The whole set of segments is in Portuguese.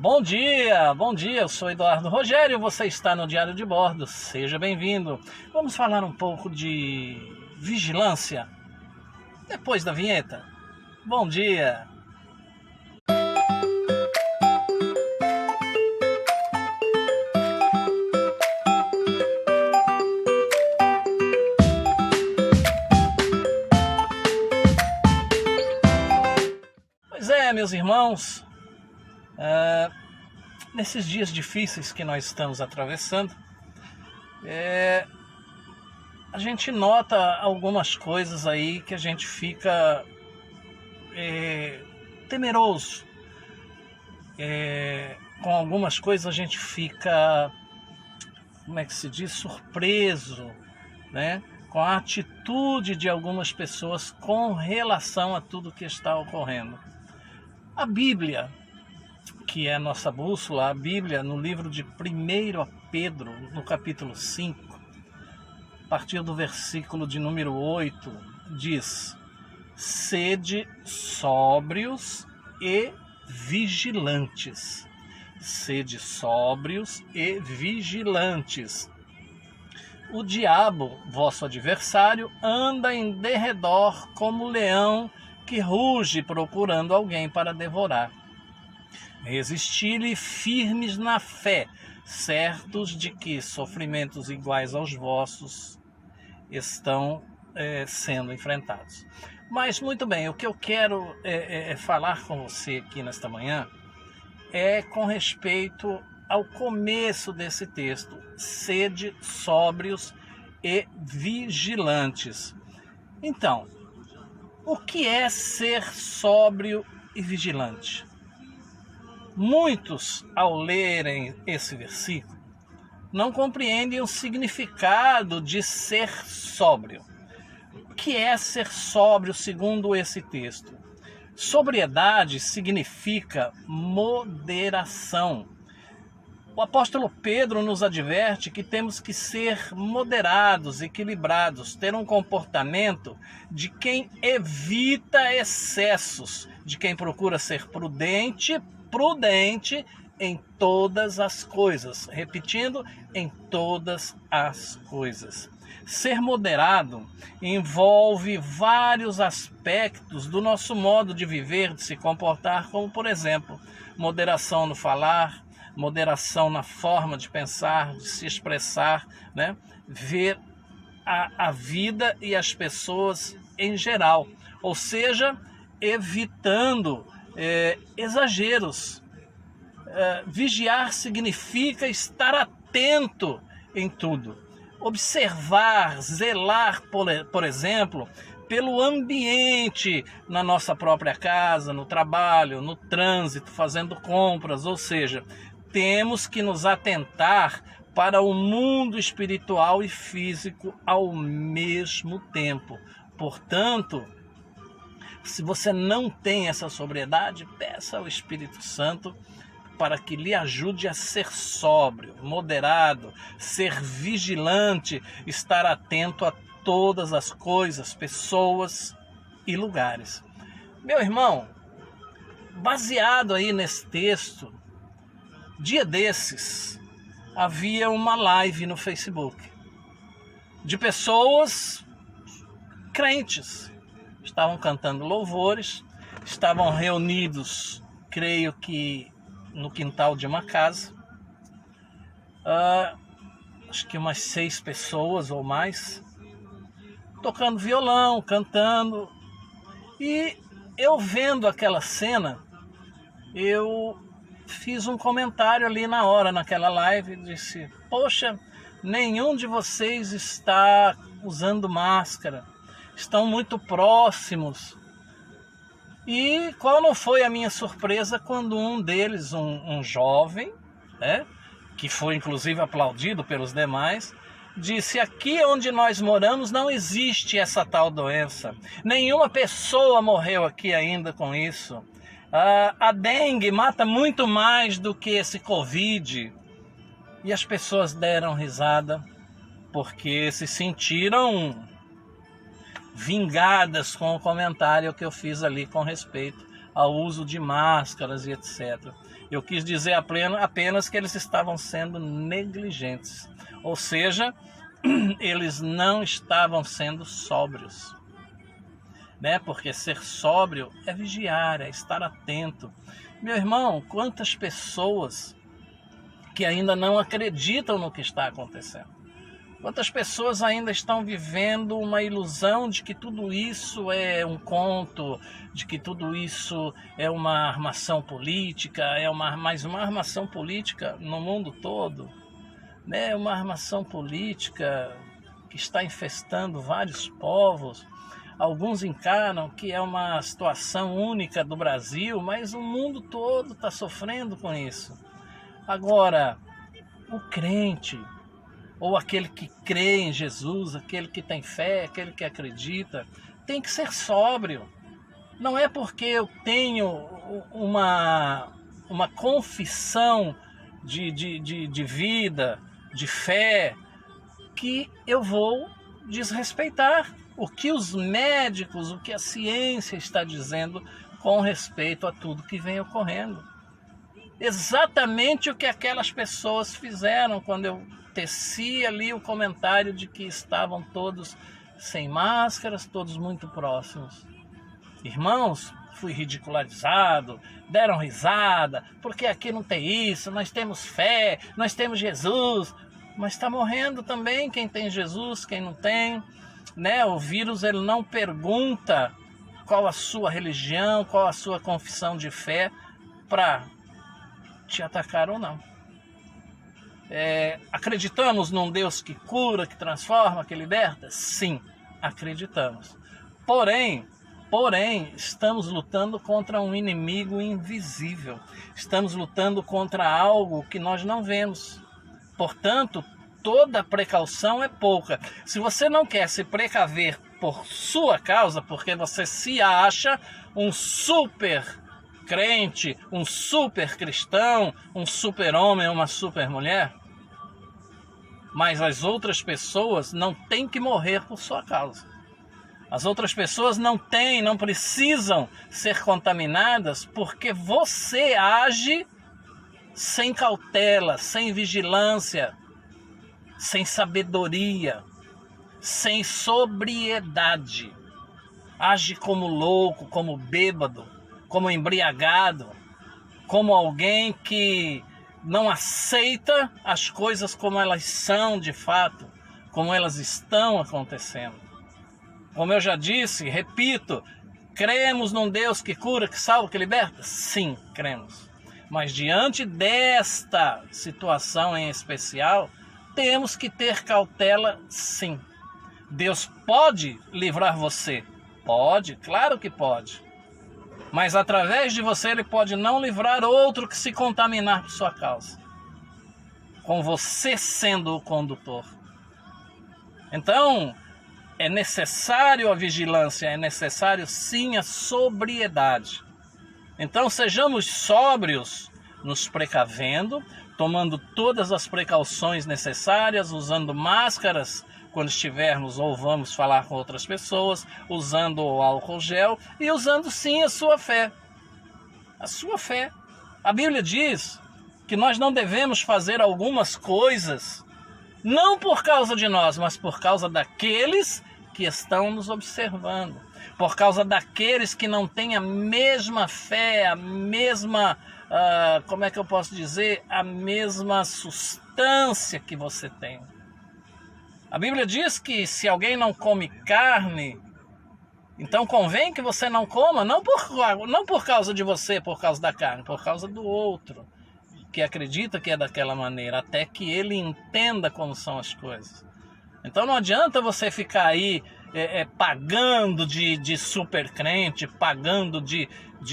Bom dia, eu sou Eduardo Rogério, você está no Diário de Bordo, seja bem-vindo. Vamos falar um pouco de vigilância depois da vinheta. Bom dia! Pois é, meus irmãos, nesses dias difíceis que nós estamos atravessando, a gente nota algumas coisas aí que a gente fica temeroso. Com algumas coisas a gente fica, como é que se diz, surpreso, né? Com a atitude de algumas pessoas com relação a tudo que está ocorrendo. A Bíblia, que é a nossa bússola, a Bíblia, no livro de 1 Pedro, no capítulo 5, a partir do versículo de número 8, diz: sede sóbrios e vigilantes. Sede sóbrios e vigilantes. O diabo, vosso adversário, anda em derredor como leão que ruge procurando alguém para devorar. Resisti-lhe firmes na fé, certos de que sofrimentos iguais aos vossos estão sendo enfrentados. Mas, muito bem, o que eu quero falar com você aqui nesta manhã é com respeito ao começo desse texto: sede sóbrios e vigilantes. Então, o que é ser sóbrio e vigilante? Muitos, ao lerem esse versículo, não compreendem o significado de ser sóbrio. O que é ser sóbrio segundo esse texto? Sobriedade significa moderação. O apóstolo Pedro nos adverte que temos que ser moderados, equilibrados, ter um comportamento de quem evita excessos, de quem procura ser prudente em todas as coisas. Repetindo, em todas as coisas. Ser moderado envolve vários aspectos do nosso modo de viver, de se comportar, como, por exemplo, moderação no falar, moderação na forma de pensar, de se expressar, né? Ver a vida e as pessoas em geral, ou seja, evitando exageros. Vigiar significa estar atento em tudo, observar, zelar, por exemplo, pelo ambiente na nossa própria casa, no trabalho, no trânsito, fazendo compras, ou seja, temos que nos atentar para o mundo espiritual e físico ao mesmo tempo. Portanto, se você não tem essa sobriedade, peça ao Espírito Santo para que lhe ajude a ser sóbrio, moderado, ser vigilante, estar atento a todas as coisas, pessoas e lugares. Meu irmão, baseado aí nesse texto, dia desses, havia uma live no Facebook de pessoas crentes. Estavam cantando louvores, estavam reunidos, creio que no quintal de uma casa. Acho que umas 6 pessoas ou mais, tocando violão, cantando. E eu vendo aquela cena, eu fiz um comentário ali na hora, naquela live, disse: poxa, nenhum de vocês está usando máscara, estão muito próximos. E qual não foi a minha surpresa quando um deles, um jovem, né, que foi inclusive aplaudido pelos demais, disse: aqui onde nós moramos não existe essa tal doença, nenhuma pessoa morreu aqui ainda com isso. A dengue mata muito mais do que esse Covid. E as pessoas deram risada porque se sentiram vingadas com o comentário que eu fiz ali com respeito ao uso de máscaras e etc. Eu quis dizer apenas que eles estavam sendo negligentes. Ou seja, eles não estavam sendo sóbrios. Né? Porque ser sóbrio é vigiar, é estar atento. Meu irmão, quantas pessoas que ainda não acreditam no que está acontecendo? Quantas pessoas ainda estão vivendo uma ilusão de que tudo isso é um conto, de que tudo isso é uma armação política, mais uma armação política no mundo todo, né? Uma armação política que está infestando vários povos. Alguns encaram que é uma situação única do Brasil, mas o mundo todo está sofrendo com isso. Agora, o crente, ou aquele que crê em Jesus, aquele que tem fé, aquele que acredita, tem que ser sóbrio. Não é porque eu tenho uma confissão de vida, de fé, que eu vou desrespeitar o que os médicos, o que a ciência está dizendo com respeito a tudo que vem ocorrendo. Exatamente o que aquelas pessoas fizeram quando eu teci ali o comentário de que estavam todos sem máscaras, todos muito próximos. Irmãos, fui ridicularizado, deram risada, porque aqui não tem isso, nós temos fé, nós temos Jesus, mas está morrendo também quem tem Jesus, quem não tem, né? O vírus ele não pergunta qual a sua religião, qual a sua confissão de fé para te atacar ou não. Acreditamos num Deus que cura, que transforma, que liberta? Sim, acreditamos. Porém, estamos lutando contra um inimigo invisível. Estamos lutando contra algo que nós não vemos. Portanto, toda precaução é pouca. Se você não quer se precaver por sua causa, porque você se acha um super crente, um super cristão, um super homem, uma super mulher, mas as outras pessoas não têm que morrer por sua causa. As outras pessoas não precisam ser contaminadas porque você age sem cautela, sem vigilância, sem sabedoria, sem sobriedade. Age como louco, como bêbado, como embriagado, como alguém que não aceita as coisas como elas são de fato, como elas estão acontecendo. Como eu já disse, repito, cremos num Deus que cura, que salva, que liberta? Sim, cremos. Mas diante desta situação em especial, temos que ter cautela, sim. Deus pode livrar você? Pode, claro que pode. Mas através de você ele pode não livrar outro que se contaminar por sua causa, com você sendo o condutor. Então, é necessário a vigilância, é necessário sim a sobriedade. Então sejamos sóbrios, nos precavendo, tomando todas as precauções necessárias, usando máscaras quando estivermos ou vamos falar com outras pessoas, usando o álcool gel e usando sim a sua fé. A sua fé. A Bíblia diz que nós não devemos fazer algumas coisas, não por causa de nós, mas por causa daqueles que estão nos observando. Por causa daqueles que não têm a mesma fé, a mesma, como é que eu posso dizer, a mesma substância que você tem. A Bíblia diz que se alguém não come carne, então convém que você não coma, não por causa de você, por causa da carne, por causa do outro, que acredita que é daquela maneira, até que ele entenda como são as coisas. Então não adianta você ficar aí pagando de super crente, pagando de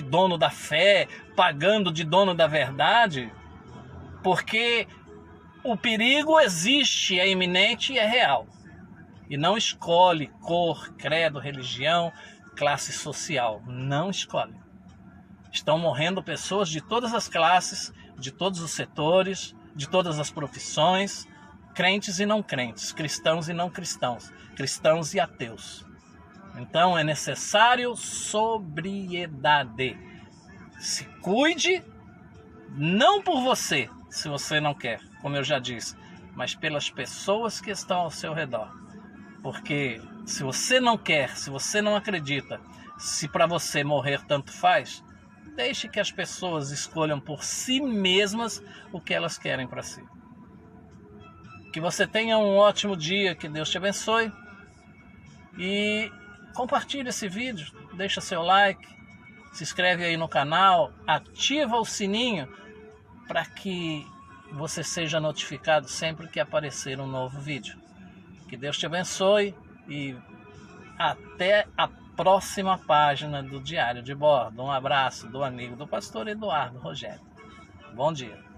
dono da fé, pagando de dono da verdade, porque o perigo existe, é iminente e é real. E não escolhe cor, credo, religião, classe social. Não escolhe. Estão morrendo pessoas de todas as classes, de todos os setores, de todas as profissões, crentes e não crentes, cristãos e não cristãos, cristãos e ateus. Então é necessário sobriedade. Se cuide, Não por você, se você não quer, como eu já disse, mas pelas pessoas que estão ao seu redor. Porque se você não quer, se você não acredita, se para você morrer tanto faz, deixe que as pessoas escolham por si mesmas o que elas querem para si. Que você tenha um ótimo dia, que Deus te abençoe. E compartilhe esse vídeo, deixa seu like, se inscreve aí no canal, ativa o sininho para que você seja notificado sempre que aparecer um novo vídeo. Que Deus te abençoe e até a próxima página do Diário de Bordo. Um abraço do amigo do pastor Eduardo Rogério. Bom dia.